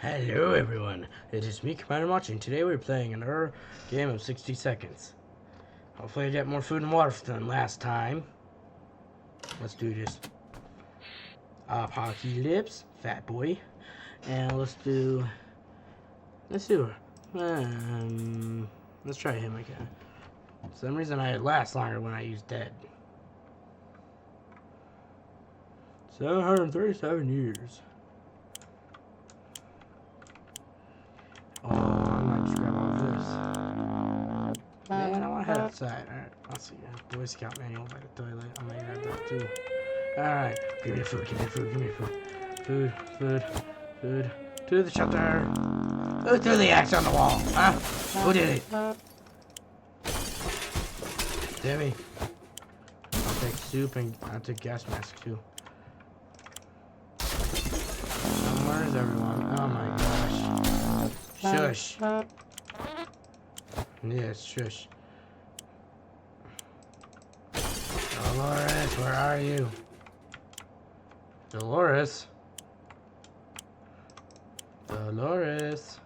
Hello everyone, it is me, Commander Machi, and today we're playing another game of 60 seconds. Hopefully I get more food and water than last time. Let's do this. Apocalypse, fat boy. And let's try him again. For some reason it lasts longer when I use dead. 737 years. Oh, I might just grab all of this. Man, I want to head outside. Alright, let's see. Boy Scout manual by the toilet. I might grab that too. Alright, give me the food, give me the food, give me the food. Food. To the shelter. Who threw the axe on the wall? Huh? Who did it? Demi. I'll take soup and I'll take gas mask too. Where is everyone? Oh my gosh. Shush. Yes, shush. Dolores, where are you? Dolores? Dolores?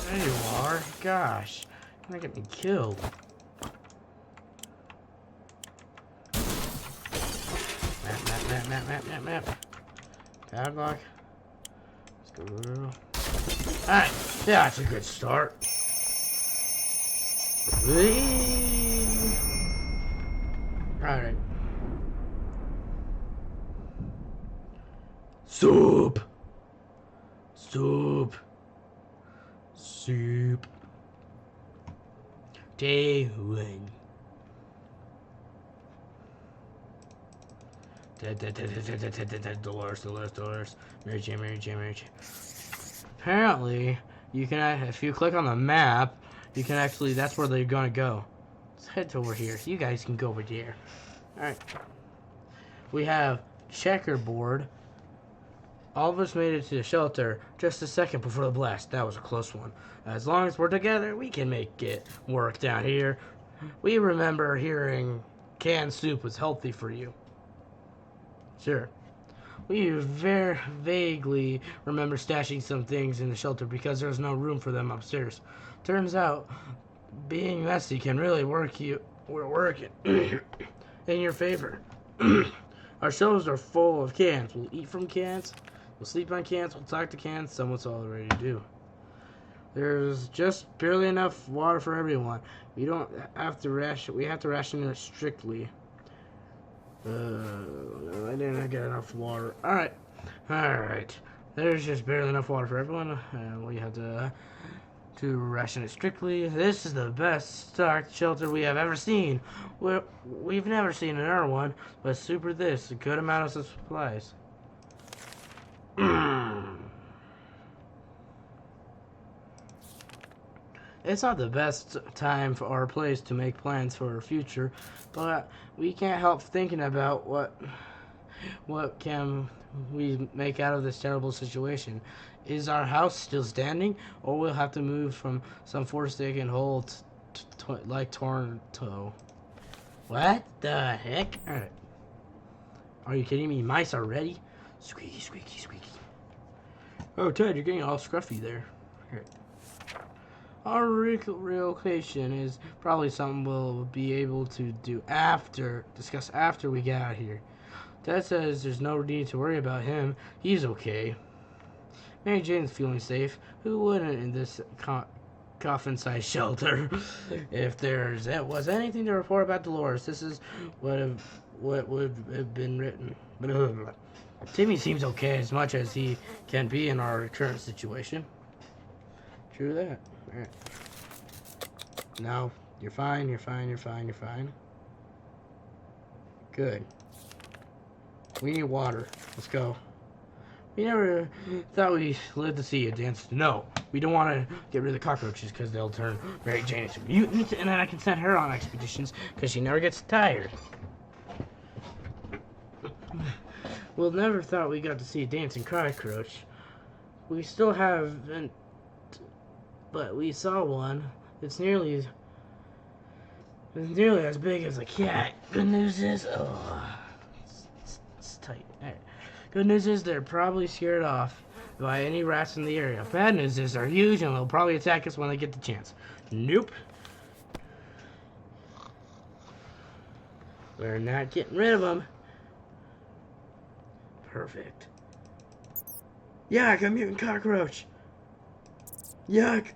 There you are. Gosh. You're gonna get me killed. Map. Padlock. Let's go. Alright. Yeah, that's a good start. Alright. Soup. Day one. Dolores. Mary Jane. Apparently, you can, if you click on the map, you can actually, that's where they're gonna go. Let's head over here. You guys can go over there. Alright. We have checkerboard. All of us made it to the shelter just a second before the blast. That was a close one. As long as we're together, we can make it work down here. We remember hearing canned soup was healthy for you. Sure. We very vaguely remember stashing some things in the shelter because there's no room for them upstairs. Turns out, being messy can really work in your favor. Our shelves are full of cans. We'll eat from cans. We'll sleep on cans. We'll talk to cans. Someone's all ready to do. There's just barely enough water for everyone. We don't have to ration. We have to ration it strictly. I didn't get enough water. Alright. There's just barely enough water for everyone. We have to ration it strictly. This is the best stocked shelter we have ever seen. We've never seen another one, but super this. A good amount of supplies. It's not the best time for our place to make plans for our future, but we can't help thinking about what can we make out of this terrible situation. Is our house still standing, or we'll have to move from some forsaken hole like Toronto? What the heck? Alright. Are you kidding me? Mice already? Squeaky. Oh, Ted, you're getting all scruffy there. Here. Our relocation is probably something we'll be able to discuss after we get out of here. Dad says there's no need to worry about him. He's okay. Mary Jane's feeling safe. Who wouldn't in this coffin-sized shelter? If there was anything to report about Dolores, this is what would have been written. Timmy seems okay as much as he can be in our current situation. True that. Alright. No, you're fine. Good. We need water. Let's go. We never thought we lived to see a dance. No, we don't want to get rid of the cockroaches because they'll turn Mary Jane into a mutant, and then I can send her on expeditions because she never gets tired. We'll never thought we got to see a dancing cockroach. We still haven't, but we saw one. It's nearly as big as a cat. Good news is, tight. Alright. Good news is they're probably scared off by any rats in the area. Bad news is they're huge and they'll probably attack us when they get the chance. Nope. We're not getting rid of them. Perfect. Yuck, a mutant cockroach. Yuck.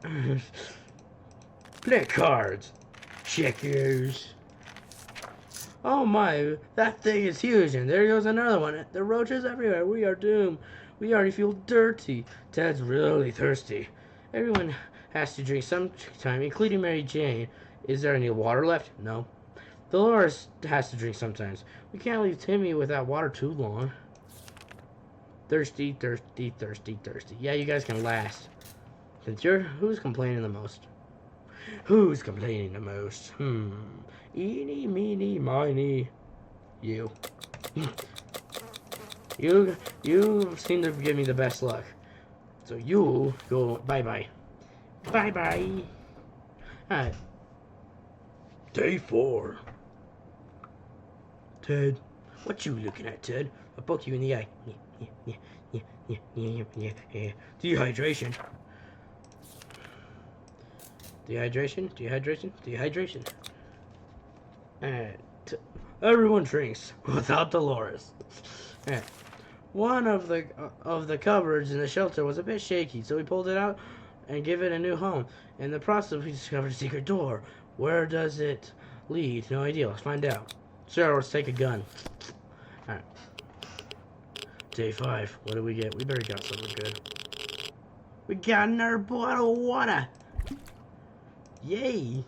Play cards. Checkers. Oh my, that thing is huge, and there goes another one. There are roaches everywhere. We are doomed. We already feel dirty. Ted's really thirsty. Everyone has to drink sometime, including Mary Jane. Is there any water left? No. Dolores has to drink sometimes. We can't leave Timmy without water too long. Thirsty, thirsty, thirsty, thirsty. Yeah, you guys can last. Since who's complaining the most? Who's complaining the most? Eeny, meeny, miny. You. You seem to give me the best luck. So you go bye-bye. Bye-bye. Alright. Day 4. Ted. What you looking at, Ted? I'll poke you in the eye. Dehydration. Dehydration? Dehydration? Dehydration. Everyone drinks without Dolores. One of the cupboards in the shelter was a bit shaky, so we pulled it out and gave it a new home. In the process, we discovered a secret door. Where does it lead? No idea. Let's find out. Sure, let's take a gun. Alright. Day 5. What do we get? We better got something good. We got another bottle of water. Yay.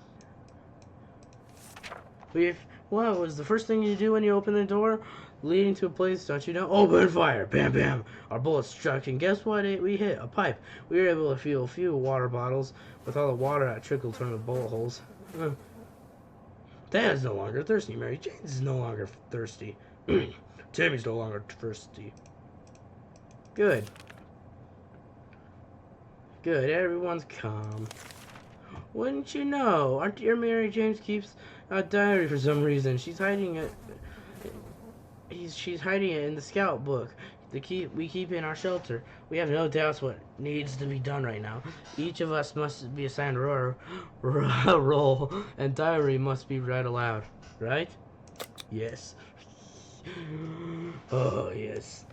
What was the first thing you do when you open the door leading to a place, don't you know? Open fire! Bam, bam! Our bullets struck, and guess what we hit? A pipe. We were able to fill a few water bottles with all the water that trickled from the bullet holes. Dad's no longer thirsty. Mary Jane is no longer thirsty. Timmy's no longer thirsty. Good. Good. Everyone's calm. Wouldn't you know? Our dear Mary Jane keeps a diary for some reason. She's hiding it. She's hiding it in the scout book. We keep in our shelter. We have no doubts what needs to be done right now. Each of us must be assigned a role, and diary must be read aloud. Right? Yes. Oh yes.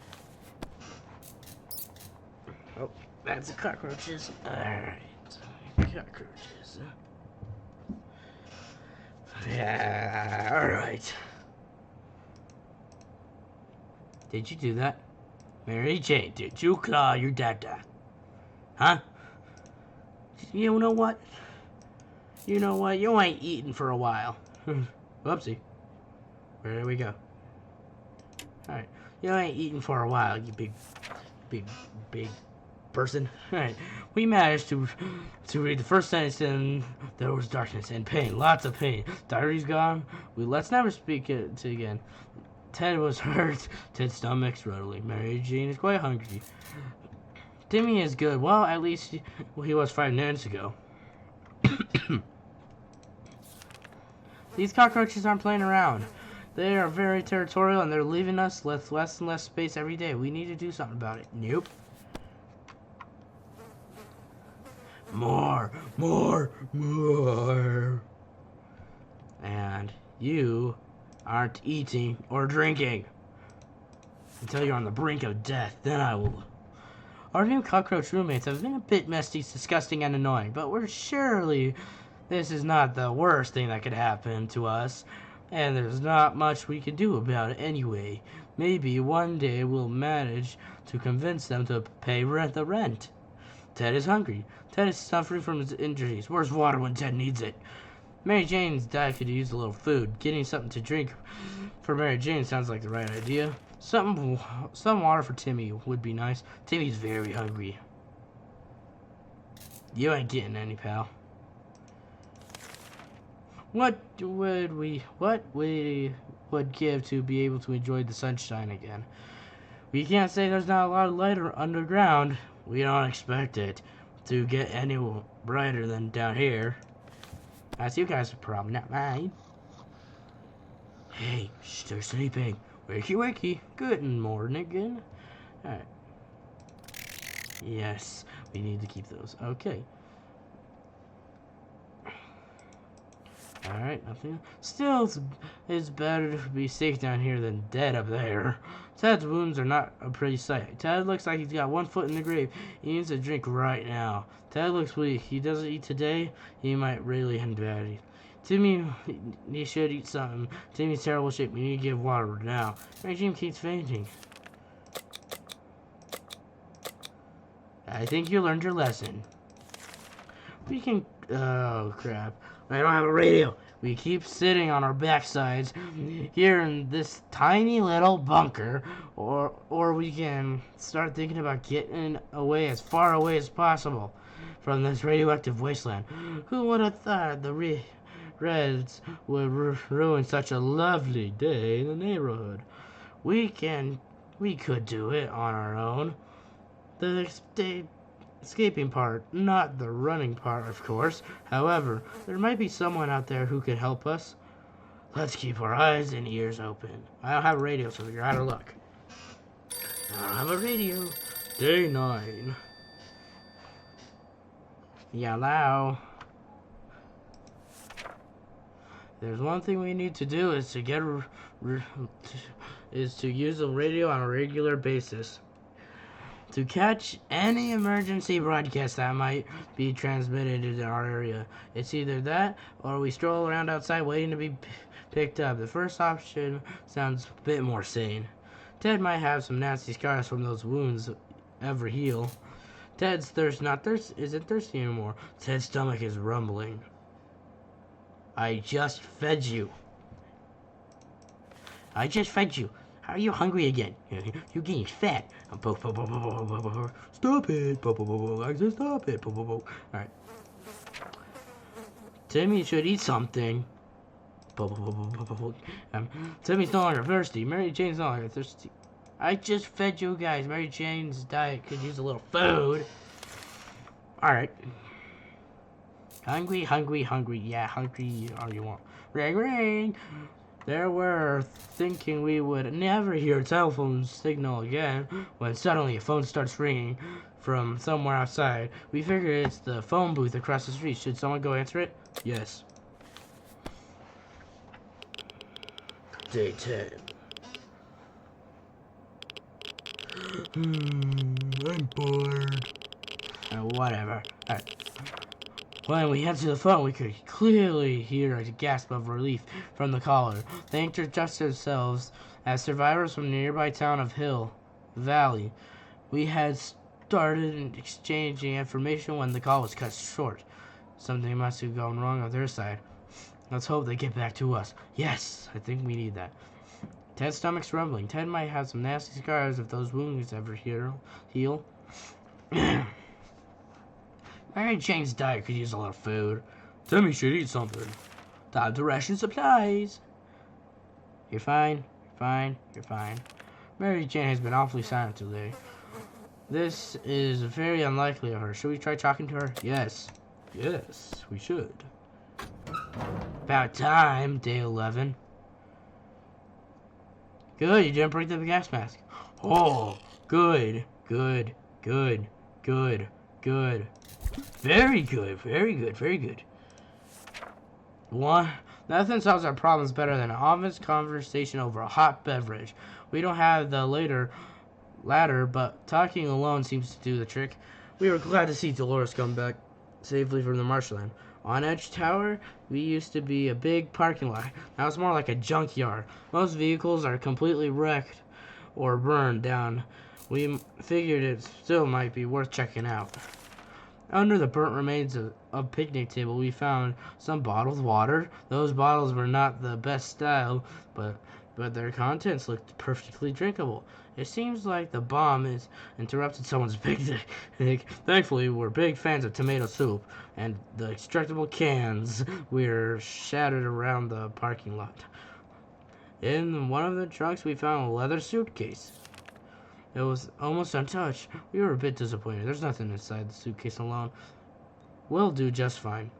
Oh, that's the cockroaches. Alright. Cockroaches. Yeah, alright. Did you do that? Mary Jane, did you claw your dada? Huh? You know what? You know what? You ain't eating for a while. Whoopsie. Where did we go? Alright. You ain't eating for a while, you big person. Alright. We managed to read the first sentence, and there was darkness and pain. Lots of pain. Diary's gone. Let's never speak it again. Ted was hurt. Ted's stomach's rattling. Mary Jane is quite hungry. Timmy is good. Well, at least he was 5 minutes ago. These cockroaches aren't playing around. They are very territorial, and they're leaving us with less and less space every day. We need to do something about it. Nope. More. And you aren't eating or drinking until you're on the brink of death. Then I will. Our new cockroach roommates have been a bit messy, disgusting, and annoying, but surely this is not the worst thing that could happen to us, and there's not much we can do about it anyway. Maybe one day we'll manage to convince them to pay the rent. Ted is hungry. Ted is suffering from his injuries. Where's water when Ted needs it? Mary Jane's dad could use a little food. Getting something to drink for Mary Jane sounds like the right idea. Some water for Timmy would be nice. Timmy's very hungry. You ain't getting any, pal. What we would give to be able to enjoy the sunshine again. We can't say there's not a lot of light underground. We don't expect it to get any brighter than down here. That's you guys' problem, not mine. Hey, shh, they're sleeping. Wakey wakey. Good morning again. Alright. Yes, we need to keep those. Okay. Alright, nothing. Still, it's better to be safe down here than dead up there. Ted's wounds are not a pretty sight. Ted looks like he's got one foot in the grave. He needs a drink right now. Ted looks weak. He doesn't eat today. He might really end badly. Timmy, he should eat something. Timmy's terrible shape. We need to give water now. Mary Jane keeps fainting. I think you learned your lesson. We can... Oh, crap. I don't have a radio. We keep sitting on our backsides here in this tiny little bunker, or we can start thinking about getting away as far away as possible from this radioactive wasteland. Who would have thought the Reds would ruin such a lovely day in the neighborhood? We could do it on our own. The escaping part, not the running part, of course. However, there might be someone out there who could help us. Let's keep our eyes and ears open. I don't have a radio, so you're out of luck. I don't have a radio. Day 9. Hello. There's one thing we need to do is to get is to use the radio on a regular basis to catch any emergency broadcast that might be transmitted in our area. It's either that or we stroll around outside waiting to be picked up. The first option sounds a bit more sane. Ted might have some nasty scars from those wounds ever heal. Ted's isn't thirsty anymore. Ted's stomach is rumbling. I just fed you. How are you hungry again? You're getting fat. Stop it. I said stop it. Alright. Timmy should eat something. Timmy's no longer thirsty. Mary Jane's no longer thirsty. I just fed you guys. Mary Jane's diet could use a little food. Alright. Hungry. Yeah, hungry all you want. Ring. There we're thinking we would never hear a telephone signal again when suddenly a phone starts ringing from somewhere outside. We figure it's the phone booth across the street. Should someone go answer it? Yes. Day 10. I'm bored. Whatever. Alright. When we answered the phone, we could clearly hear a gasp of relief from the caller. They introduced themselves as survivors from the nearby town of Hill Valley. We had started exchanging information when the call was cut short. Something must have gone wrong on their side. Let's hope they get back to us. Yes, I think we need that. Ted's stomach's rumbling. Ted might have some nasty scars if those wounds ever heal. Mary Jane's diet could use a little food. Timmy should eat something. Time to ration supplies. You're fine. Mary Jane has been awfully silent today. This is very unlikely of her. Should we try talking to her? Yes, we should. About time, day 11. Good, you didn't break the gas mask. Oh, good. Very good. Nothing solves our problems better than an honest conversation over a hot beverage. We don't have the ladder, but talking alone seems to do the trick. We were glad to see Dolores come back safely from the marshland. On Edge Tower, we used to be a big parking lot. Now it's more like a junkyard. Most vehicles are completely wrecked or burned down. We figured it still might be worth checking out. Under the burnt remains of a picnic table, we found some bottled water. Those bottles were not the best style, but their contents looked perfectly drinkable. It seems like the bomb has interrupted someone's picnic. Thankfully, we're big fans of tomato soup, and the extractable cans were shattered around the parking lot. In one of the trunks, we found a leather suitcase. It was almost untouched. We were a bit disappointed. There's nothing inside the suitcase alone. We'll do just fine.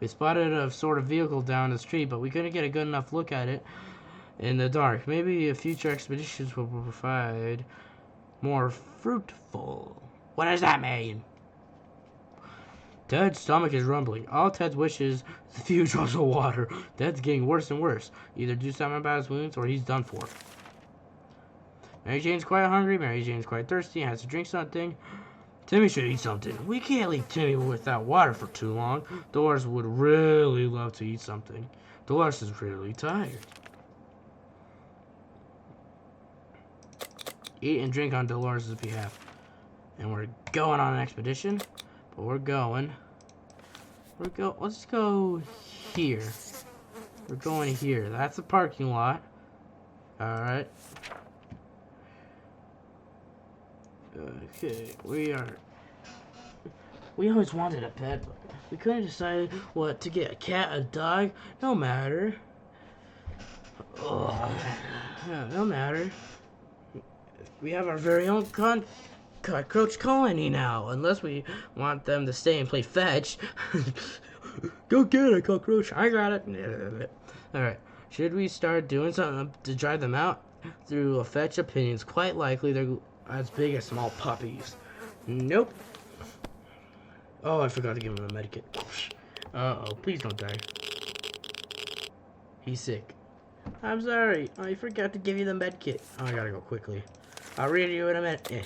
We spotted a sort of vehicle down the street, but we couldn't get a good enough look at it. in the dark. Maybe future expeditions will provide more fruitful. What does that mean? Ted's stomach is rumbling. All Ted wishes is a few drops of water. Ted's getting worse and worse. Either do something about his wounds or he's done for. Mary Jane's quite hungry. Mary Jane's quite thirsty and has to drink something. Timmy should eat something. We can't leave Timmy without water for too long. Dolores would really love to eat something. Dolores is really tired. Eat and drink on Dolores' behalf. And we're going on an expedition. But we're going. Let's go here. We're going here. That's the parking lot. Alright. Okay, we always wanted a pet, but we couldn't decide what to get. A cat, a dog, no matter. Yeah, no matter. We have our very own cockroach colony now, unless we want them to stay and play fetch. Go get it, cockroach. I got it. Alright, should we start doing something to drive them out? Through a fetch opinions, quite likely they're as big as small puppies. Nope. Oh, I forgot to give him a medikit. Uh-oh, please don't die. He's sick. I'm sorry, I forgot to give you the medkit. Oh, I gotta go quickly. I'll read you in a minute. Yeah.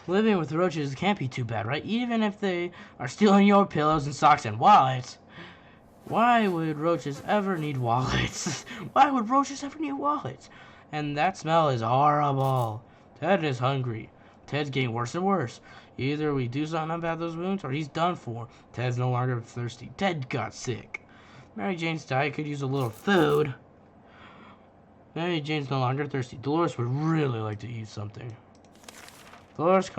Living with roaches can't be too bad, right? Even if they are stealing your pillows and socks and wallets. Why would roaches ever need wallets? Why would roaches ever need wallets? And that smell is horrible. Ted is hungry. Ted's getting worse and worse. Either we do something about those wounds or he's done for. Ted's no longer thirsty. Ted got sick. Mary Jane's diet could use a little food. Mary Jane's no longer thirsty. Dolores would really like to eat something. Dolores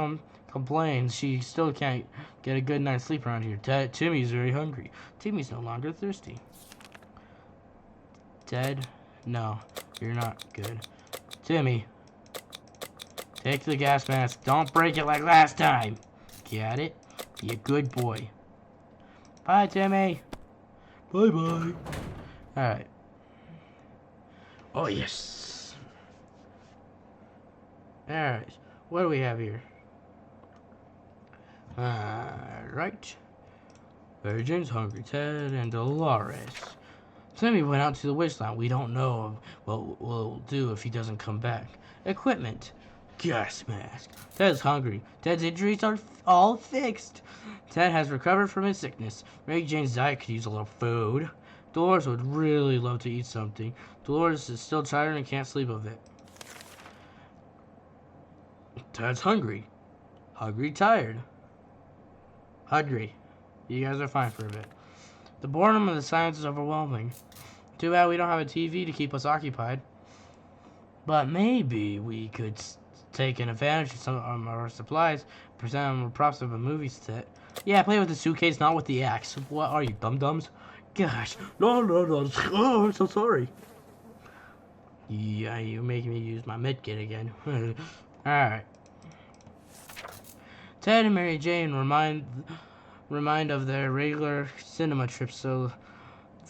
complains she still can't get a good night's sleep around here. Timmy's very hungry. Timmy's no longer thirsty. Ted, no, you're not good. Timmy, take the gas mask. Don't break it like last time. Got it? Be a good boy. Bye, Timmy. Bye-bye. Alright. Oh, yes. Alright. What do we have here? Right. Mary Jane's hungry. Ted and Dolores. Timmy went out to the wasteland. We don't know what we'll do if he doesn't come back. Equipment. Gas mask. Ted's hungry. Ted's injuries are all fixed. Ted has recovered from his sickness. Mary Jane's diet could use a little food. Dolores would really love to eat something. Dolores is still tired and can't sleep of it. Ted's hungry. Hungry, tired. Hungry. You guys are fine for a bit. The boredom of the silence is overwhelming. Too bad we don't have a TV to keep us occupied. But maybe we could take an advantage of some of our supplies, present them props of a movie set. Yeah, play with the suitcase, not with the axe. What are you, dum-dums? Gosh. No. Oh, I'm so sorry. Yeah, you're making me use my medkit again. Alright. Ted and Mary Jane remind of their regular cinema trips, so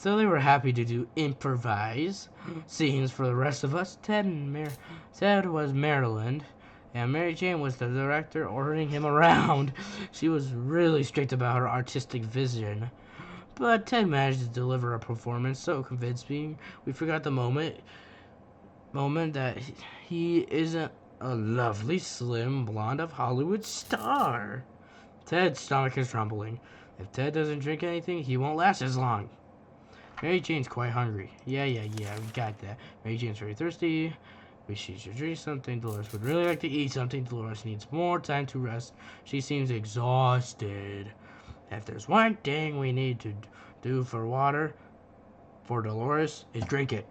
they were happy to do improvise scenes for the rest of us. Ted was Maryland, and Mary Jane was the director ordering him around. She was really strict about her artistic vision, but Ted managed to deliver a performance so convincing we forgot the moment that he isn't a lovely, slim, blonde of Hollywood star. Ted's stomach is rumbling. If Ted doesn't drink anything, he won't last as long. Mary Jane's quite hungry. Yeah, we got that. Mary Jane's very thirsty. Wish she should drink something. Dolores would really like to eat something. Dolores needs more time to rest. She seems exhausted. If there's one thing we need to do for water, for Dolores, is drink it.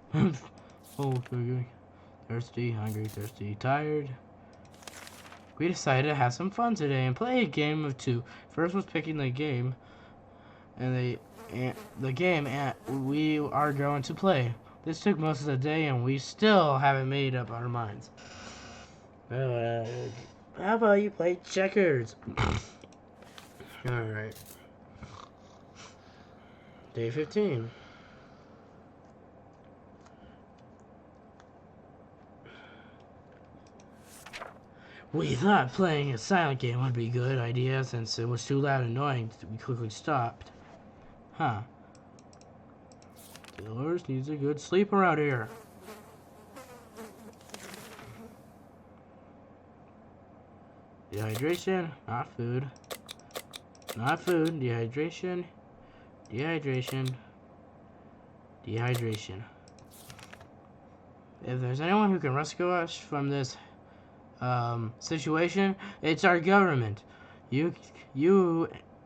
Okay. Thirsty, hungry, thirsty, tired. We decided to have some fun today and play a game of two. First was picking the game, and we are going to play. This took most of the day, and we still haven't made up our minds. How about you play checkers? Alright. Day 15. We thought playing a silent game would be a good idea since it was too loud and annoying. We quickly stopped. Huh. Dolores needs a good sleep around here. Dehydration, not food. Not food, dehydration. Dehydration. Dehydration. If there's anyone who can rescue us from this situation, it's our government. You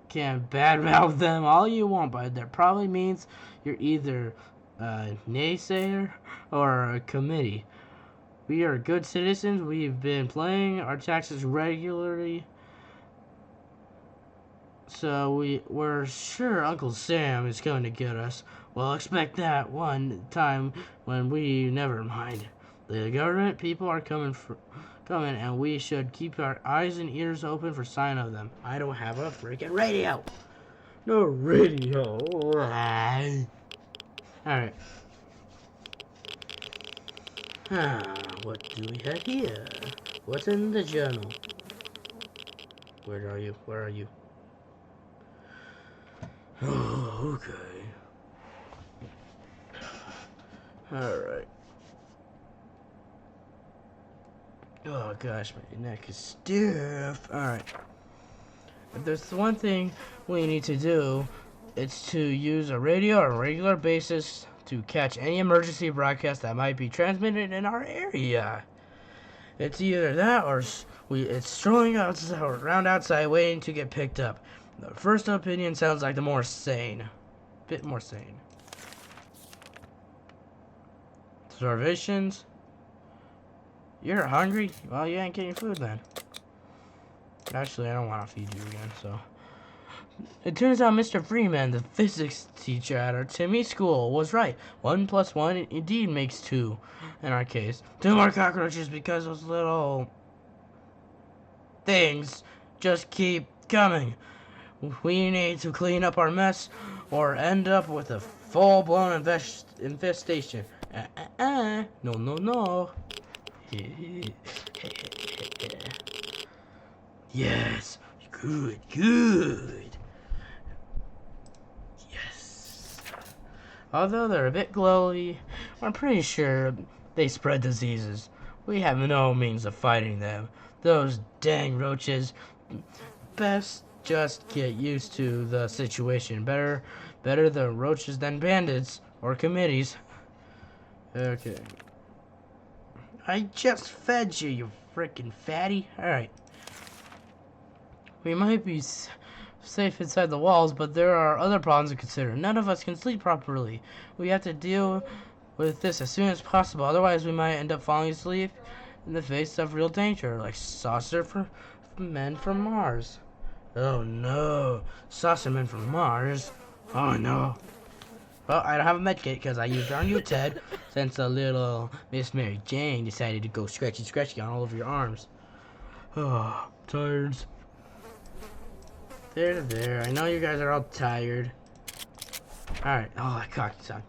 can badmouth them all you want, but that probably means you're either a naysayer or a committee. We are good citizens. We've been paying our taxes regularly. So we're sure Uncle Sam is going to get us. Well, expect that one time when we never mind. The government people are coming, and we should keep our eyes and ears open for sign of them. I don't have a freaking radio. No radio. Alright. What do we have here? What's in the journal? Where are you? Where are you? Oh, okay. Alright. Oh gosh, my neck is stiff. Alright. If there's one thing we need to do, it's to use a radio on a regular basis to catch any emergency broadcast that might be transmitted in our area. It's either that or it's strolling around outside waiting to get picked up. The first opinion sounds like the more sane. Bit more sane. Starvations? You're hungry? Well, you ain't getting food then. Actually, I don't want to feed you again, so. It turns out Mr. Freeman, the physics teacher at our Timmy school, was right. 1 + 1 indeed makes 2. In our case. 2 more cockroaches because those little things just keep coming. We need to clean up our mess or end up with a full-blown infestation. No, no, no. Yes. Good, good. Yes. Although they're a bit glowy, I'm pretty sure they spread diseases. We have no means of fighting them. Those dang roaches. Best just get used to the situation. Better the roaches than bandits or committees. Okay. I just fed you, you frickin' fatty. Alright. We might be safe inside the walls, but there are other problems to consider. None of us can sleep properly. We have to deal with this as soon as possible. Otherwise, we might end up falling asleep in the face of real danger, like saucer men from Mars. Oh no, saucer men from Mars. Oh no. Well, I don't have a medkit because I used it on you, Ted, since a little Miss Mary Jane decided to go scratchy on all over your arms. Oh, tired. There. I know you guys are all tired. Alright. Oh, I cocked son.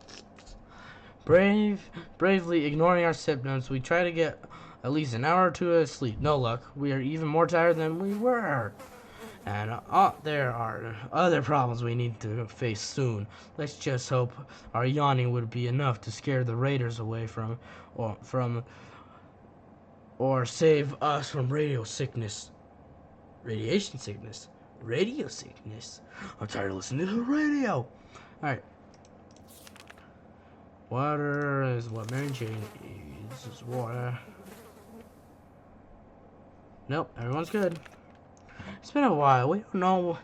Bravely ignoring our symptoms, we try to get at least an hour or 2 of sleep. No luck. We are even more tired than we were. And there are other problems we need to face soon. Let's just hope our yawning would be enough to scare the raiders away or save us from radio sickness. Radiation sickness. Radio sickness. I'm tired of listening to the radio. Alright. Water is what Mary Jane needs. Is water. Nope, everyone's good. It's been a while. We don't know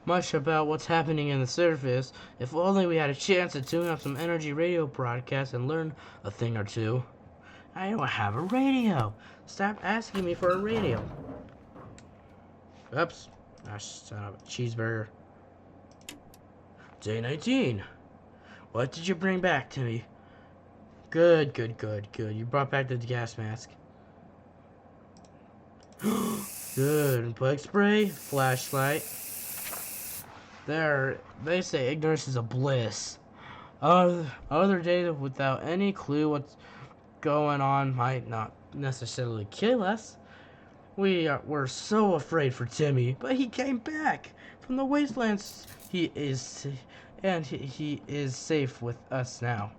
much about what's happening in the surface. If only we had a chance to tune up some energy radio broadcasts and learn a thing or two. I don't have a radio. Stop asking me for a radio. Oops. I son of a cheeseburger. Day 19. What did you bring back to me? Good. You brought back the gas mask. Good. Bug spray, flashlight. They say ignorance is a bliss. Other days without any clue what's going on might not necessarily kill us. were so afraid for Timmy, but he came back from the wastelands. He is safe with us now.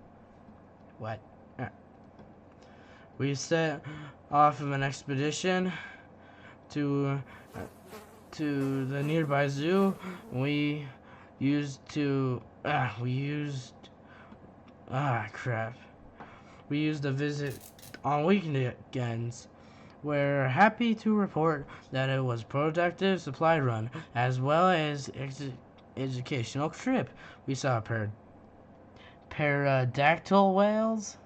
What? We set off of an expedition to the nearby zoo. We used a visit on weekends. We're happy to report that it was a productive supply run as well as educational trip. We saw pterodactyl whales,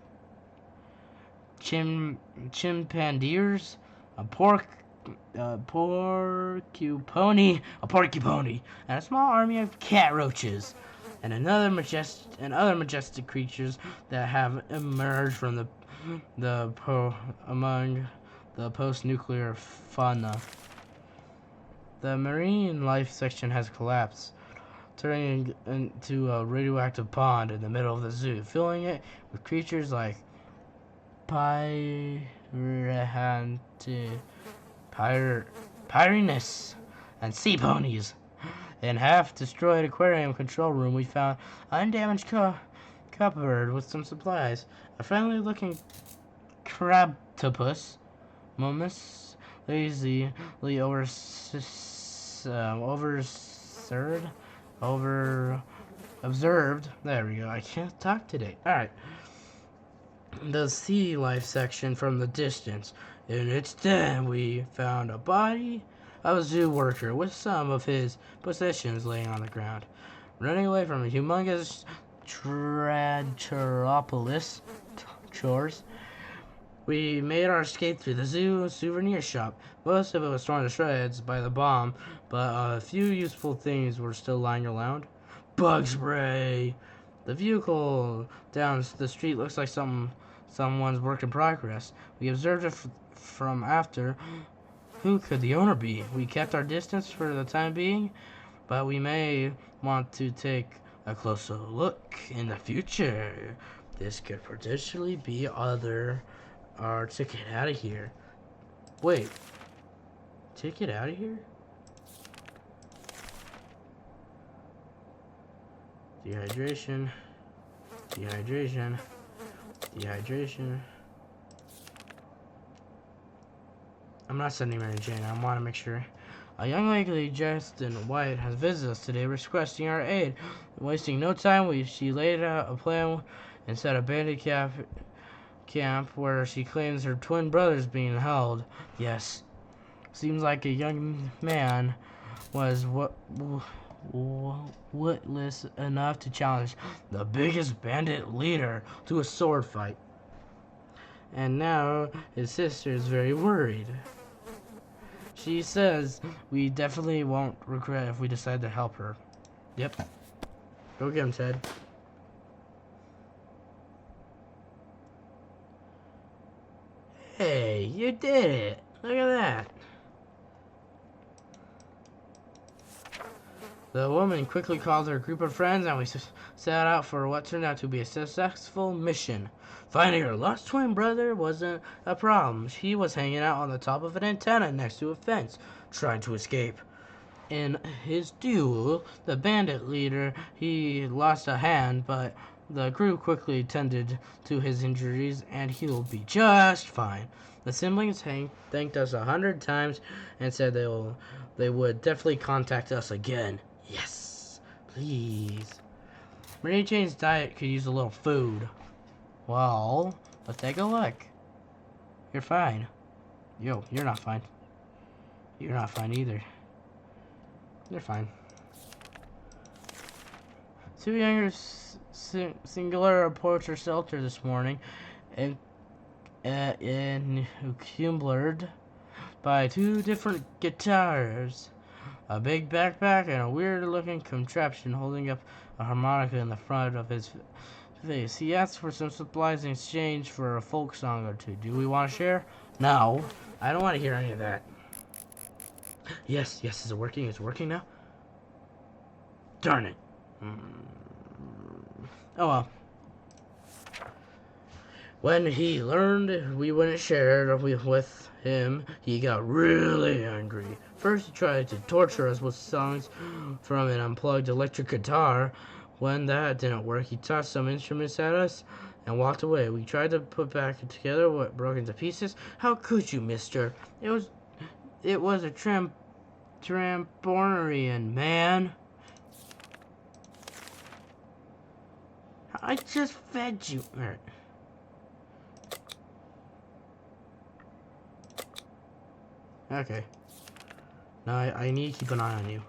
chimpandeers, a porcupine, and a small army of cat roaches, and other majestic creatures that have emerged from among the post-nuclear fauna. The marine life section has collapsed, turning into a radioactive pond in the middle of the zoo, filling it with creatures like Pyrinus and sea ponies. In half-destroyed aquarium control room, we found an undamaged cupboard with some supplies. A friendly-looking crabtopus, Momus, lazily observed. There we go. I can't talk today. All right. The sea life section from the distance. In its den, we found a body of a zoo worker with some of his possessions laying on the ground. Running away from a humongous Triceratops chores, we made our escape through the zoo souvenir shop. Most of it was torn to shreds by the bomb, but a few useful things were still lying around. Bug spray! The vehicle down the street looks like someone's work in progress. We observed it from after. Who could the owner be? We kept our distance for the time being, but we may want to take a closer look in the future. This could potentially be our ticket out of here. Wait. Ticket out of here? Dehydration. I'm not sending Mary Jane. I want to make sure. A young lady dressed in white has visited us today requesting our aid. Wasting no time, she laid out a plan and set a bandit camp where she claims her twin brother's being held. Yes. Seems like a young man was witless enough to challenge the biggest bandit leader to a sword fight. And now his sister is very worried. She says we definitely won't regret if we decide to help her. Yep. Go get him, Ted. Hey, you did it. Look at that. The woman quickly called her group of friends, and we set out for what turned out to be a successful mission. Finding her lost twin brother wasn't a problem. He was hanging out on the top of an antenna next to a fence, trying to escape. In his duel, the bandit leader, he lost a hand, but the group quickly tended to his injuries, and he'll be just fine. The siblings thanked us 100 times and said they would definitely contact us again. Yes, please. Mary Jane's diet could use a little food. Well, let's take a look. You're fine. Yo, you're not fine. You're not fine either. You're fine. Two younger singular approached our shelter this morning and encumbered by two different guitars, a big backpack, and a weird-looking contraption holding up a harmonica in the front of his face. He asked for some supplies in exchange for a folk song or two. Do we want to share? No. I don't want to hear any of that. Yes, is it working? Is it working now? Darn it. Oh well. When he learned we wouldn't share it with him, he got really angry. First, he tried to torture us with songs from an unplugged electric guitar. When that didn't work, he tossed some instruments at us and walked away. We tried to put back together what broke into pieces. How could you, mister? It was a trampolinarian, man. I just fed you. All right. Okay. Now I need to keep an eye on you.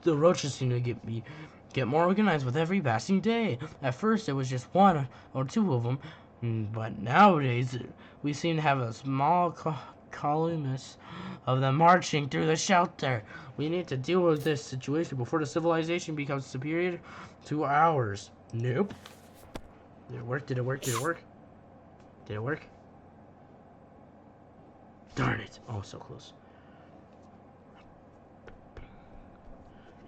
The roaches seem to get more organized with every passing day. At first, it was just one or two of them, but nowadays we seem to have a small columnist of them marching through the shelter. We need to deal with this situation before the civilization becomes superior to ours. Nope. Did it work? Did it work? Did it work? Did it work? Darn it. Oh, so close.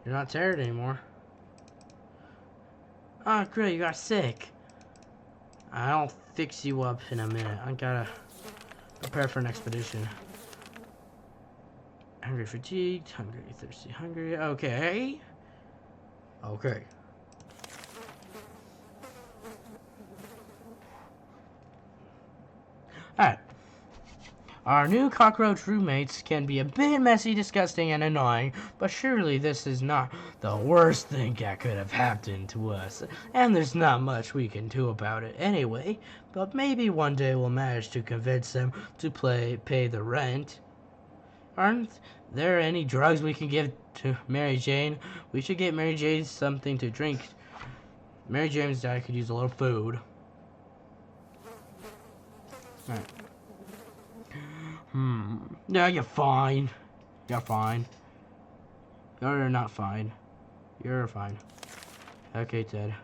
You're not tired anymore. Oh, great, you got sick. I'll fix you up in a minute. I gotta prepare for an expedition. Hungry, fatigued, hungry, thirsty, hungry. Okay. Okay. Alright. Our new cockroach roommates can be a bit messy, disgusting, and annoying, but surely this is not the worst thing that could have happened to us, and there's not much we can do about it anyway, but maybe one day we'll manage to convince them to pay the rent. Aren't there any drugs we can give to Mary Jane? We should get Mary Jane something to drink. Mary Jane's dad could use a little food. Alright. No, you're fine. You're fine. You're not fine. You're fine. Okay, Ted.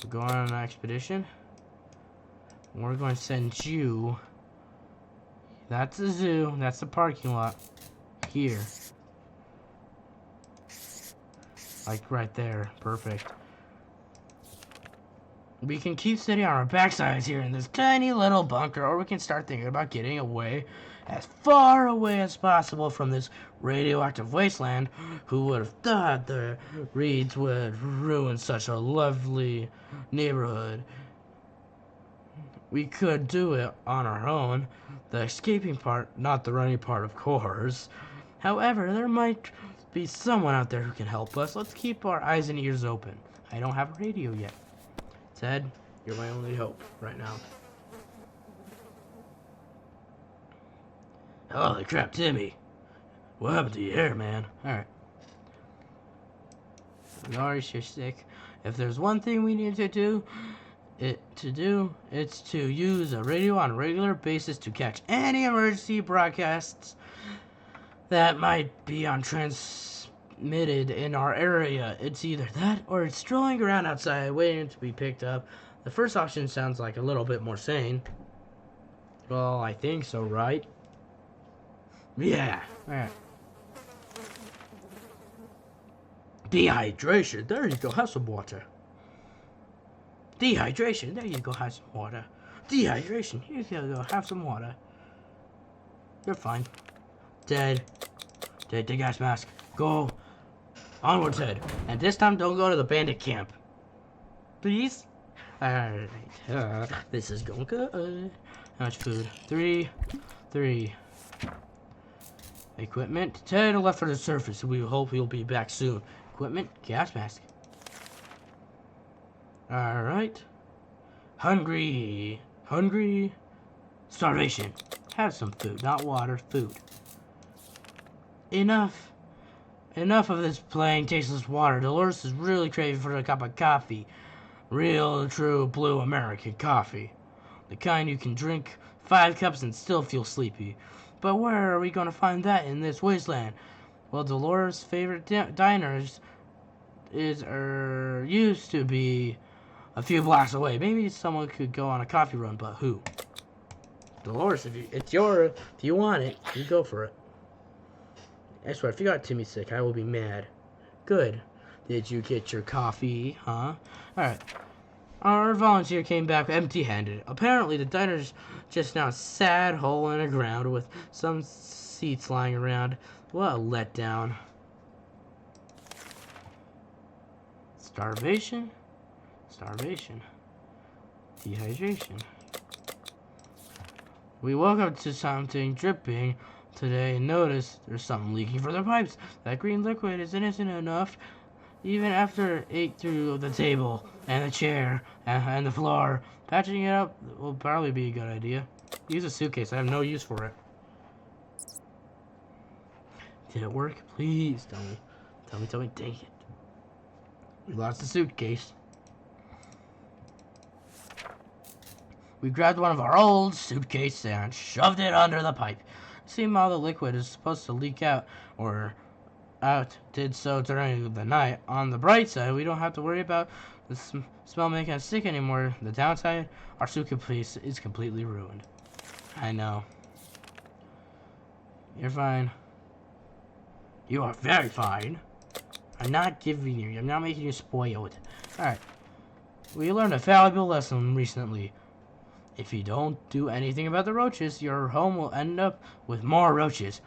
We're going on an expedition. We're going to send you. That's the zoo. That's the parking lot. Here. Like right there. Perfect. We can keep sitting on our backsides here in this tiny little bunker, or we can start thinking about getting away as far away as possible from this radioactive wasteland. Who would have thought the Reeds would ruin such a lovely neighborhood? We could do it on our own. The escaping part, not the running part, of course. However, there might be someone out there who can help us. Let's keep our eyes and ears open. I don't have a radio yet. Ted, you're my only hope right now. Holy crap, Timmy. What happened to your hair, man? Alright. Norris, you're sick. If there's one thing we need to do, it's to use a radio on a regular basis to catch any emergency broadcasts that might be transmitted in our area. It's either that or it's strolling around outside waiting to be picked up. The first option sounds like a little bit more sane. Well, I think so, right? Yeah. Alright. Dehydration. There you go. Have some water. Dehydration. There you go. Have some water. Dehydration. Here you go. Have some water. You're fine. Ted. Ted, take gas mask. Go. Onward, Ted. And this time, don't go to the bandit camp. Please? Alright. This is going good. How much food? Three. Equipment. Ted left for the surface. We hope he'll be back soon. Equipment. Gas mask. Alright. Hungry. Starvation. Have some food. Not water. Food. Enough of this plain, tasteless water. Dolores is really craving for a cup of coffee. Real, true, blue American coffee. The kind you can drink 5 cups and still feel sleepy. But where are we going to find that in this wasteland? Well, Dolores' favorite diners used to be a few blocks away. Maybe someone could go on a coffee run, but who? Dolores, if you want it, you go for it. I swear, if you got Timmy sick, I will be mad. Good. Did you get your coffee, huh? Alright. Our volunteer came back empty-handed. Apparently, the diner's just now a sad hole in the ground with some seats lying around. What a letdown. Starvation? Starvation. Dehydration. We woke up to something dripping today and noticed there's something leaking from the pipes. That green liquid is innocent enough even after it ate through the table and the chair and the floor. Patching it up will probably be a good idea. Use a suitcase. I have no use for it. Did it work? Please tell me. Tell me. Dang it. We lost the suitcase. We grabbed one of our old suitcases and shoved it under the pipe. Seeing all the liquid is supposed to leak out did so during the night. On the bright side, we don't have to worry about the smell making us sick anymore. The downside, our suitcase is completely ruined. I know. You're fine. You are very fine. I'm not making you spoiled. Alright. We learned a valuable lesson recently. If you don't do anything about the roaches, your home will end up with more roaches.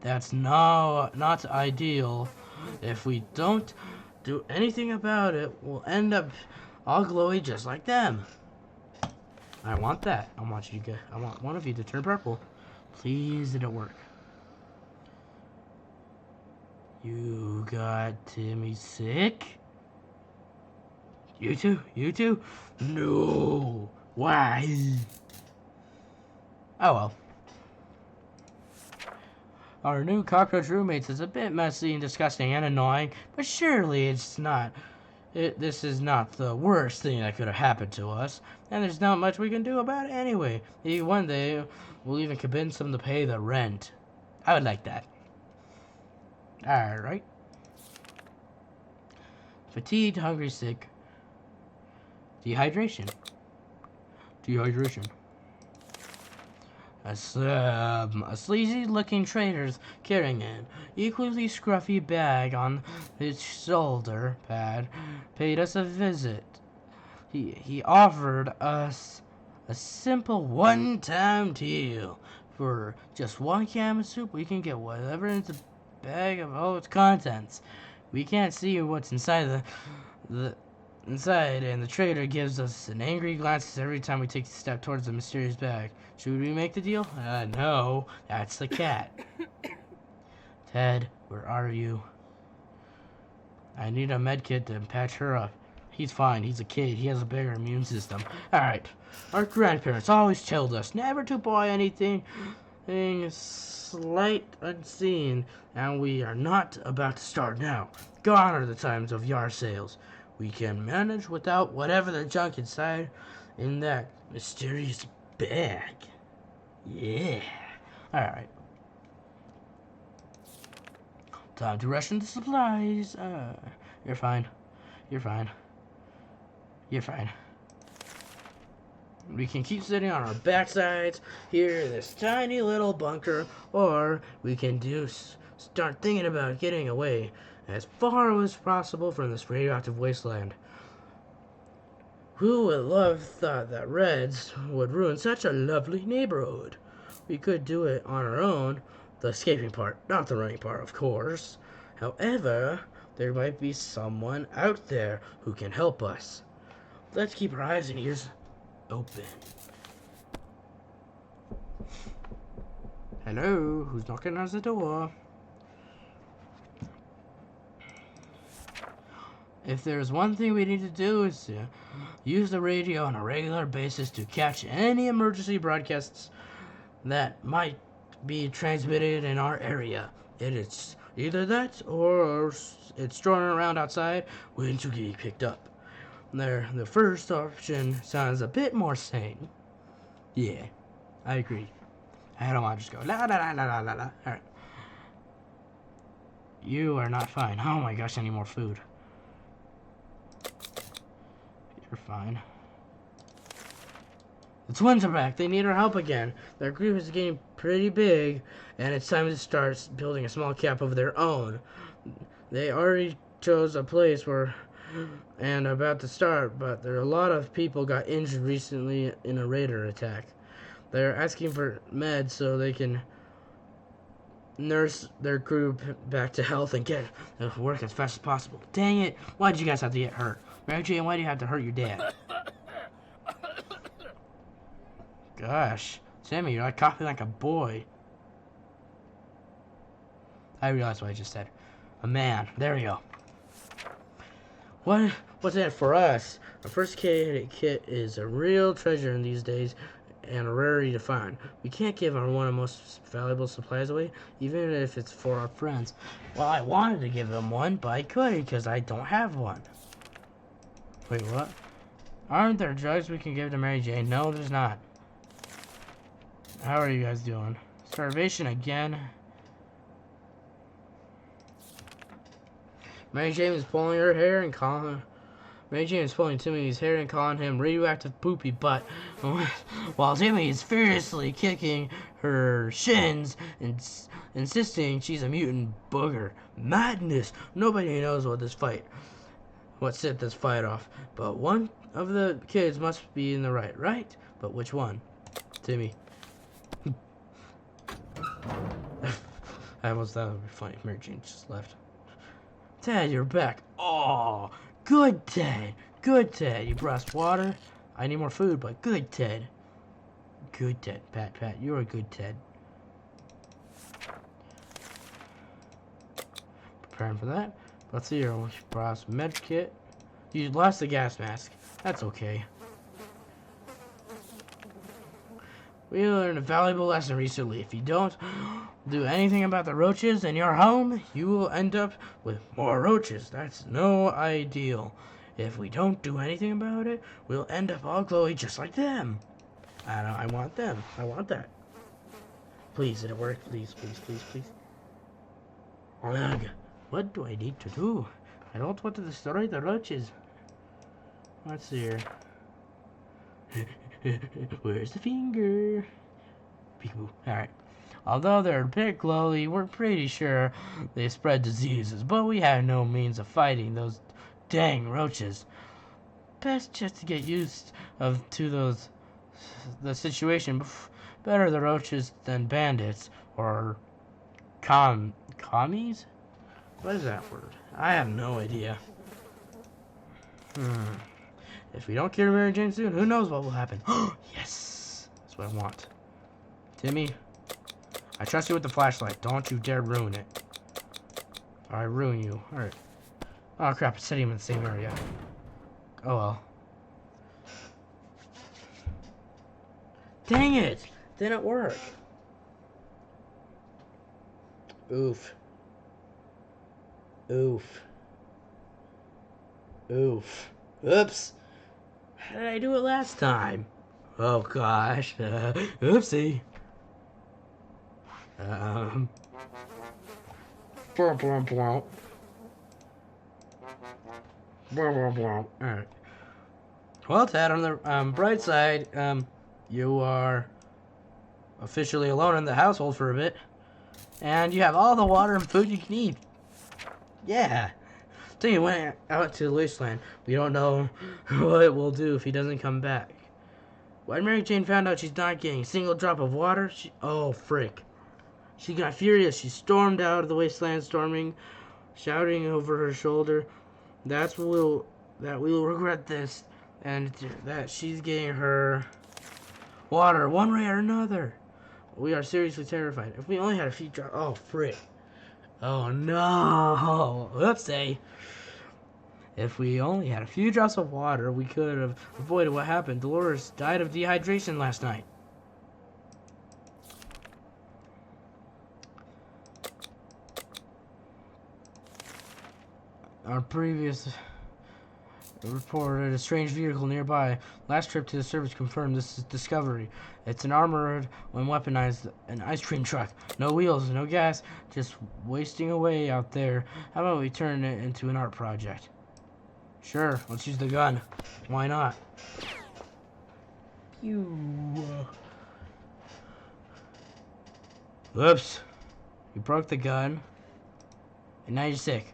That's not ideal. If we don't do anything about it, we'll end up all glowy just like them. I want that. I want one of you to turn purple. Please, did it work? You got Timmy sick? You too? No. Why? Oh well. Our new cockroach roommates is a bit messy and disgusting and annoying, but surely this is not the worst thing that could have happened to us, and there's not much we can do about it anyway. Maybe one day we'll even convince them to pay the rent. I would like that. Alright. Fatigued, hungry, sick. Dehydration. A sleazy-looking trader's carrying an equally scruffy bag on his shoulder pad paid us a visit. He offered us a simple one-time deal. For just one can of soup, we can get whatever in the bag of all its contents. We can't see what's inside inside, and the trader gives us an angry glance every time we take a step towards the mysterious bag. Should we make the deal? No, that's the cat. Ted, where are you? I need a med kit to patch her up. He's fine, he's a kid, he has a bigger immune system. Alright, our grandparents always told us never to buy anything slight unseen, and we are not about to start now. Gone are the times of yard sales. We can manage without whatever the junk inside in that mysterious bag. Yeah. Alright. Time to ration the supplies. You're fine. We can keep sitting on our backsides here in this tiny little bunker, or we can start thinking about getting away as far as possible from this radioactive wasteland. Who would have thought that Reds would ruin such a lovely neighborhood? We could do it on our own, the escaping part, not the running part, of course. However, there might be someone out there who can help us. Let's keep our eyes and ears open. Hello, who's knocking on the door? If there's one thing we need to do is to use the radio on a regular basis to catch any emergency broadcasts that might be transmitted in our area. It is either that or it's thrown around outside waiting to get picked up. The first option sounds a bit more sane. Yeah, I agree. I don't want to just go la la la la la la. Alright. You are not fine. Oh my gosh, I need more food. You're fine. The twins are back. They need our help again. Their group is getting pretty big, and it's time to start building a small camp of their own. They already chose a place where and about to start, but there are a lot of people got injured recently in a raider attack. They're asking for meds so they can nurse their crew back to health and get to work as fast as possible. Dang it! Why did you guys have to get hurt? Mary Jane, why do you have to hurt your dad? Gosh, Sammy, you're like coughing like a boy. I realized what I just said. A man. There we go. What's in it for us? A first aid kit is a real treasure in these days and a rarity to find. We can't give our one of the most valuable supplies away, even if it's for our friends. Well, I wanted to give them one, but I couldn't because I don't have one. Wait, what? Aren't there drugs we can give to Mary Jane? No, there's not. How are you guys doing? Starvation again? Mary Jane is pulling her hair and calling Mary Jane is pulling Timmy's hair and calling him radioactive poopy butt, while Timmy is furiously kicking her shins and insisting she's a mutant booger. Madness! Nobody knows what set this fight off, but one of the kids must be in the right? But which one? Timmy. I almost thought it would be funny if Mary Jane just left. Ted, you're back. Oh, good, Ted. Good, Ted. You brought us water. I need more food, but good, Ted. Good, Ted. Pat, you're a good Ted. Preparing for that. Let's see here. We brought us a med kit. You lost the gas mask. That's okay. We learned a valuable lesson recently. If you don't do anything about the roaches in your home, you will end up with more roaches. That's no ideal. If we don't do anything about it, we'll end up all glowy just like them. I want them. I want that. Please, did it work? Please. Ugh. What do I need to do? I don't want to destroy the roaches. Let's see here. Where's the finger? Peekaboo. Alright. Although they're a bit glowy, we're pretty sure they spread diseases, but we have no means of fighting those dang roaches. Best just to get used to the situation. Better the roaches than bandits or commies? What is that word? I have no idea. If we don't cure Mary Jane soon, who knows what will happen? Yes! That's what I want. Timmy, I trust you with the flashlight. Don't you dare ruin it. Or I ruin you. Alright. Oh crap, it's setting him in the same area. Oh well. Dang it! Didn't work. Oof. Oops. How did I do it last time? Oh gosh. Oopsie. Alright. Well, Ted, on the bright side, you are officially alone in the household for a bit. And you have all the water and food you can eat. Yeah. Timmy went out to the wasteland. We don't know what we'll do if he doesn't come back. When Mary Jane found out she's not getting a single drop of water, oh, frick. She got furious. She stormed out of the wasteland, shouting over her shoulder, that we will regret this, and that she's getting her water one way or another. We are seriously terrified. If we only had a few drops. Oh, frick. Oh, no. Oopsie. If we only had a few drops of water, we could have avoided what happened. Dolores died of dehydration last night. Our previous reported a strange vehicle nearby. Last trip to the service confirmed this is Discovery. It's an armored and weaponized an ice cream truck. No wheels, no gas, just wasting away out there. How about we turn it into an art project? Sure, let's use the gun. Why not? Whoops. You broke the gun. And now you're sick.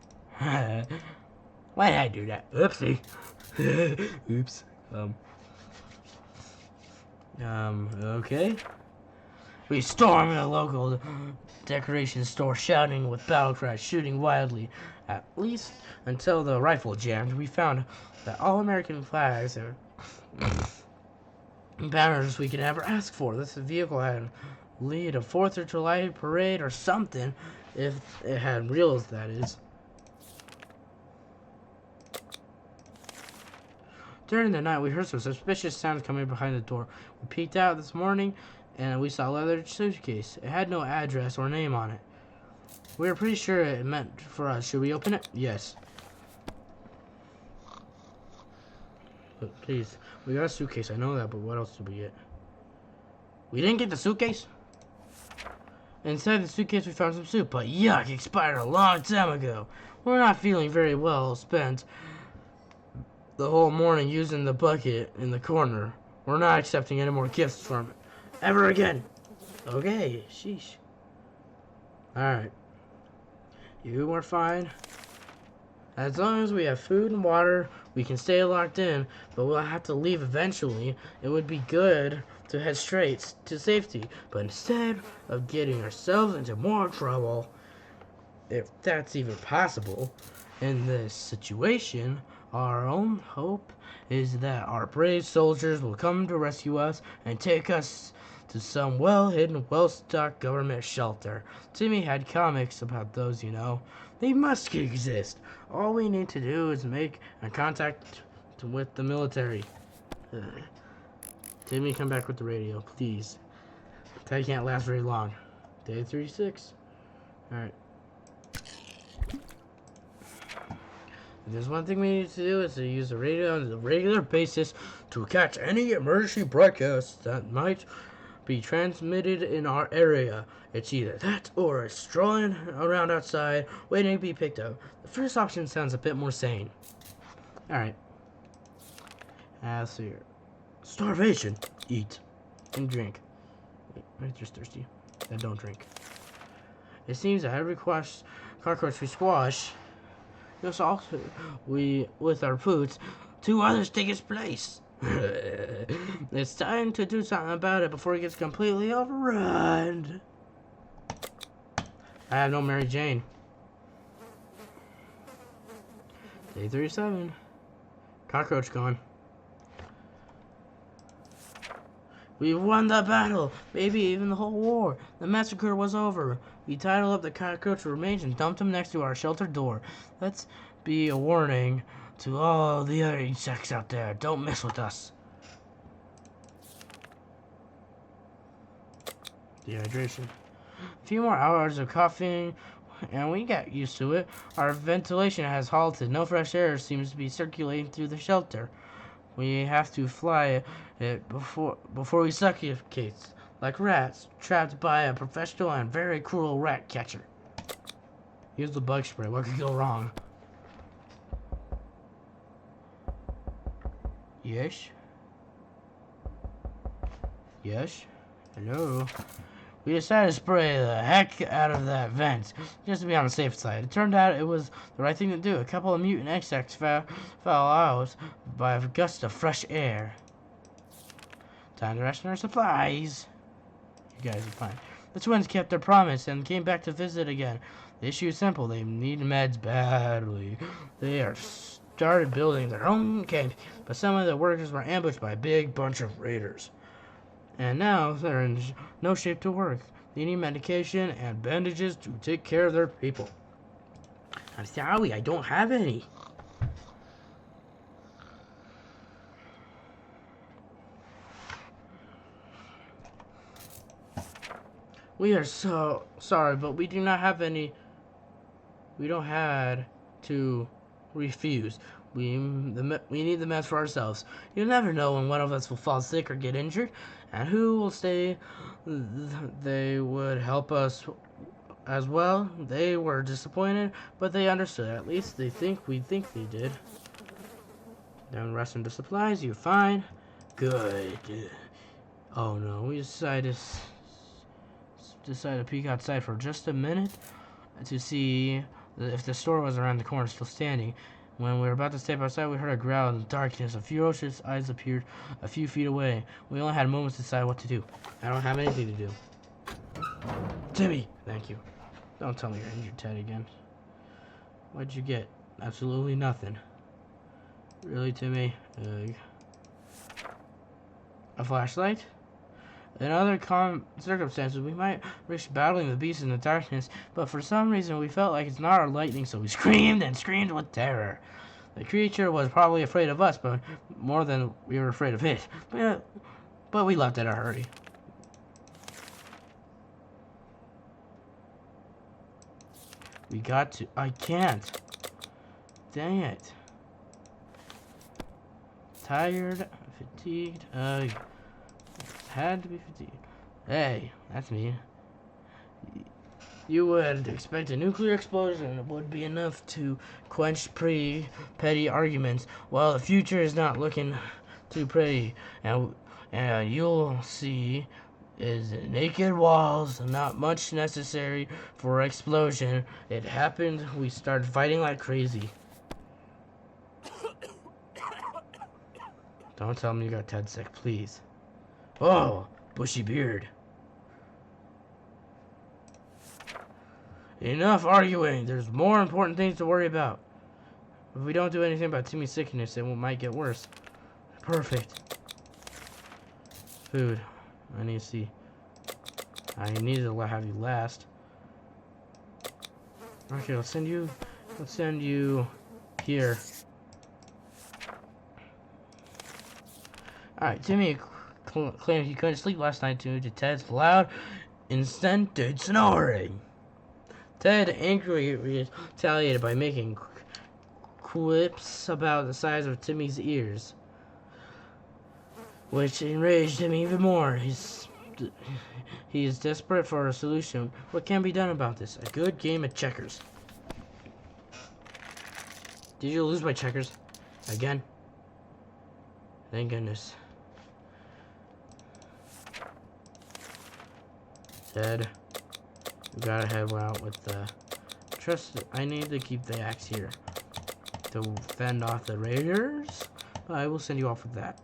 Why did I do that? Oopsie. Oops. Okay. We storm a local decoration store, shouting with battle cries, shooting wildly, at least until the rifle jammed. We found that all American flags and banners we could ever ask for. This vehicle had lead a 4th of July parade or something, if it had wheels, that is. During the night, we heard some suspicious sounds coming behind the door. We peeked out this morning, and we saw a leather suitcase. It had no address or name on it. We were pretty sure it meant for us. Should we open it? Yes. But please, we got a suitcase. I know that, but what else did we get? We didn't get the suitcase? Inside the suitcase, we found some soup, but yuck, expired a long time ago. We're not feeling very well. Spent the whole morning using the bucket in the corner. We're not accepting any more gifts from it ever again. Okay, sheesh. Alright. You are fine. As long as we have food and water, we can stay locked in, but we'll have to leave eventually. It would be good to head straight to safety, but instead of getting ourselves into more trouble, if that's even possible, in this situation, our only hope is that our brave soldiers will come to rescue us and take us to some well-hidden, well-stocked government shelter. Timmy had comics about those, you know. They must exist. All we need to do is make a contact with the military. Timmy, come back with the radio, please. That can't last very long. Day 36. Alright. There's one thing we need to do is to use the radio on a regular basis to catch any emergency broadcasts that might be transmitted in our area. It's either that or it's strolling around outside waiting to be picked up. The first option sounds a bit more sane. Alright. Let's see here. Starvation. Eat. And drink. Wait, I'm just thirsty. Then don't drink. It seems that every cockroach we squash, just also we with our boots, 2 others take its place. It's time to do something about it before it gets completely overrun. I have no Mary Jane. Day 37. Cockroach gone. We won the battle, maybe even the whole war. The massacre was over. We tied up the cockroach remains and dumped them next to our shelter door. Let's be a warning to all the other insects out there. Don't mess with us. Dehydration. A few more hours of coughing, and we got used to it. Our ventilation has halted. No fresh air seems to be circulating through the shelter. We have to fly it before we suffocate, like rats trapped by a professional and very cruel rat catcher. Use the bug spray. What could go wrong? Yes? Yes? Hello? We decided to spray the heck out of that vent, just to be on the safe side. It turned out it was the right thing to do. A couple of mutant insects fell out by a gust of fresh air. Time to ration our supplies. You guys are fine. The twins kept their promise and came back to visit again. The issue is simple. They need meds badly. They are started building their own camp, but some of the workers were ambushed by a big bunch of raiders. And now they're in no shape to work. They need medication and bandages to take care of their people. I'm sorry, I don't have any. We are so sorry, but we do not have any. We don't have to refuse. We need the meds for ourselves. You'll never know when one of us will fall sick or get injured, and who will say they would help us as well. They were disappointed, but they understood. At least we think they did. Then rest into supplies. You're fine. Good. Oh no, we decided to peek outside for just a minute to see if the store was around the corner still standing. When we were about to step outside, we heard a growl in the darkness. A ferocious eyes appeared a few feet away. We only had moments to decide what to do. I don't have anything to do. Timmy! Thank you. Don't tell me you're injured, Ted, again. What'd you get? Absolutely nothing. Really, Timmy? A flashlight? In other circumstances, we might risk battling the beast in the darkness, but for some reason we felt like it's not our lightning, so we screamed and screamed with terror. The creature was probably afraid of us, but more than we were afraid of it. But we left in a hurry. We got to... I can't. Dang it. Tired, fatigued, had to be fatigued. Hey, that's me. You would expect a nuclear explosion would be enough to quench petty arguments. Well, the future is not looking too pretty, and you'll see is naked walls, not much necessary for explosion. It happened, we started fighting like crazy. Don't tell me you got Ted sick, please. Oh, bushy beard. Enough arguing. There's more important things to worry about. If we don't do anything about Timmy's sickness, it might get worse. Perfect. Food. I need to see. I need to have you last. Okay, let's send you here. Alright, Timmy claimed he couldn't sleep last night due to Ted's loud, incessant snoring. Ted angrily retaliated by making quips about the size of Timmy's ears, which enraged him even more. He is desperate for a solution. What can be done about this? A good game of checkers. Did you lose my checkers? Again? Thank goodness. Ted, we gotta head out with the... I need to keep the axe here to fend off the raiders, but I will send you off with that.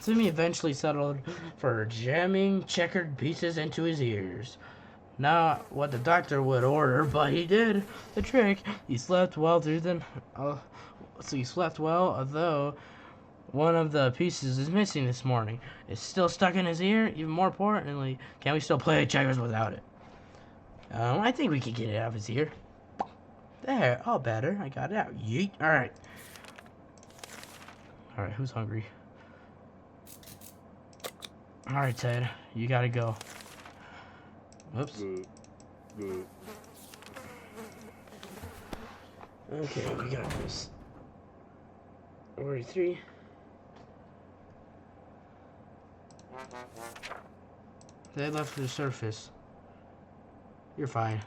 Timmy eventually settled for jamming checkered pieces into his ears. Not what the doctor would order, but he did the trick. He slept well although one of the pieces is missing this morning. It's still stuck in his ear. Even more importantly, can we still play checkers without it? I think we can get it out of his ear. There, all better. I got it out. Yeet. Alright. Alright, who's hungry? Alright, Ted. You gotta go. Oops. Okay, we got this. 43. They left the surface. You're fine.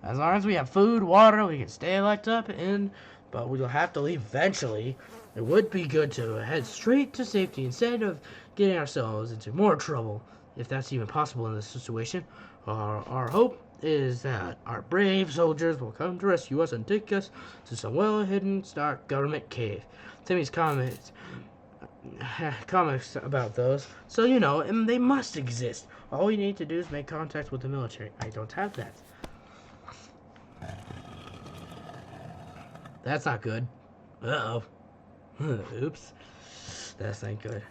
As long as we have food, water, we can stay locked up in, but we'll have to leave eventually. It would be good to head straight to safety instead of getting ourselves into more trouble, if that's even possible in this situation. Our hope is that our brave soldiers will come to rescue us and take us to some well-hidden dark government cave. Timmy's comments about those, so you know, and they must exist. All we need to do is make contact with the military. I don't have that. That's not good. Uh-oh. Oops. That's not good.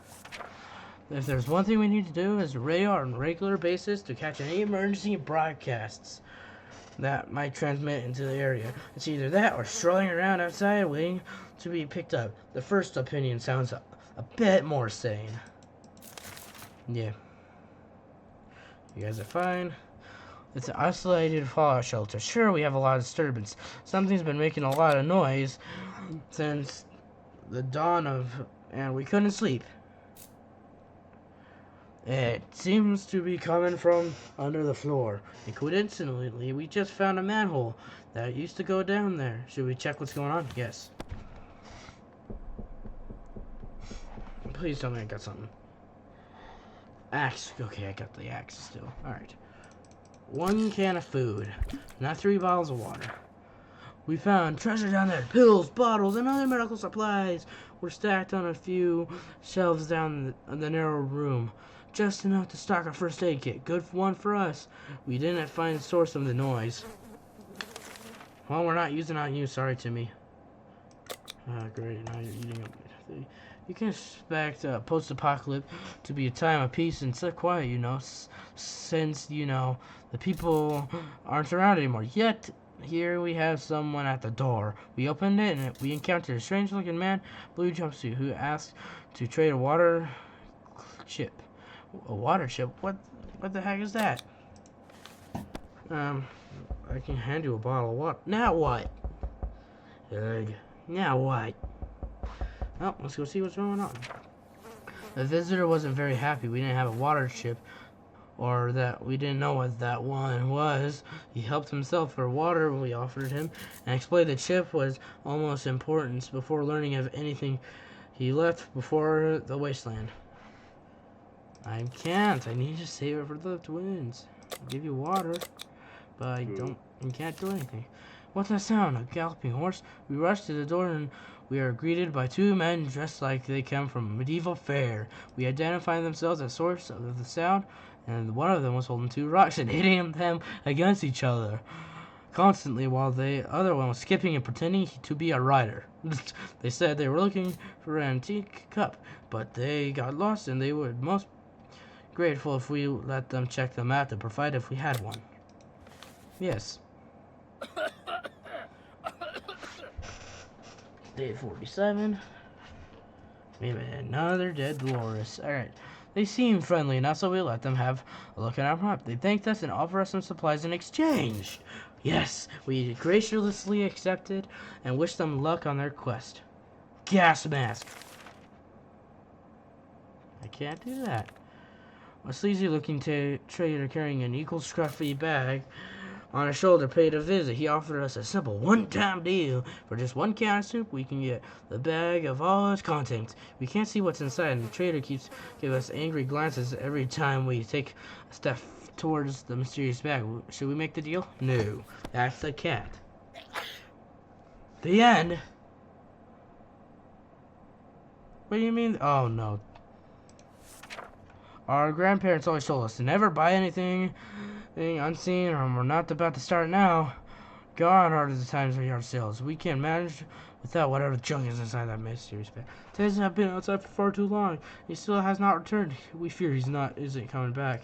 If there's one thing we need to do is radio on a regular basis to catch any emergency broadcasts that might transmit into the area. It's either that or strolling around outside waiting to be picked up. The first opinion sounds a bit more sane. Yeah. You guys are fine. It's an isolated fallout shelter. Sure, we have a lot of disturbance. Something's been making a lot of noise since the dawn and we couldn't sleep. It seems to be coming from under the floor. And coincidentally, we just found a manhole that used to go down there. Should we check what's going on? Yes. Please tell me I got something. Axe. Okay, I got the axe still. Alright. 1 can of food. Not 3 bottles of water. We found treasure down there. Pills, bottles, and other medical supplies were stacked on a few shelves down the narrow room. Just enough to stock a first aid kit. Good one for us. We didn't find the source of the noise. Well, we're not using on you. Sorry, Timmy. Great. Now you're eating up. You can expect post-apocalypse to be a time of peace and quiet, you know, since, you know, the people aren't around anymore. Yet, here we have someone at the door. We opened it and we encountered a strange-looking man, blue jumpsuit, who asked to trade a water chip. A water chip? What the heck is that? I can hand you a bottle of water. Now what? Now what? Well, let's go see what's going on. The visitor wasn't very happy. We didn't have a water chip, or that we didn't know what that one was. He helped himself for water when we offered him, and explained the chip was almost importance before learning of anything. He left before the wasteland. I can't. I need to save it for the twins. I'll give you water, but I can't do anything. What's that sound? A galloping horse? We rushed to the door and we are greeted by two men dressed like they come from a medieval fair. We identified themselves as source of the sound, and one of them was holding two rocks and hitting them against each other constantly, while the other one was skipping and pretending to be a rider. They said they were looking for an antique cup, but they got lost, and they would most grateful if we let them check them out to provide if we had one. Yes. Day 47. We have another dead Dolores. Alright. They seem friendly enough, so we let them have a look at our map. They thanked us and offered us some supplies in exchange. Yes, we graciously accepted and wished them luck on their quest. Gas mask. I can't do that. A sleazy-looking trader carrying an equal scruffy bag on his shoulder paid a visit. He offered us a simple one-time deal. For just one can of soup, we can get the bag of all its contents. We can't see what's inside, and the trader keeps giving us angry glances every time we take a step towards the mysterious bag. Should we make the deal? No. That's the cat. The end? What do you mean? Oh, no. Our grandparents always told us to never buy anything unseen, or we're not about to start now. God, are the times of yard sales. We can't manage without whatever junk is inside that mysterious bag. Ted has been outside for far too long. He still has not returned. We fear isn't coming back.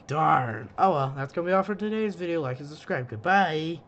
Darn. Oh well, that's gonna be all for today's video. Like and subscribe. Goodbye.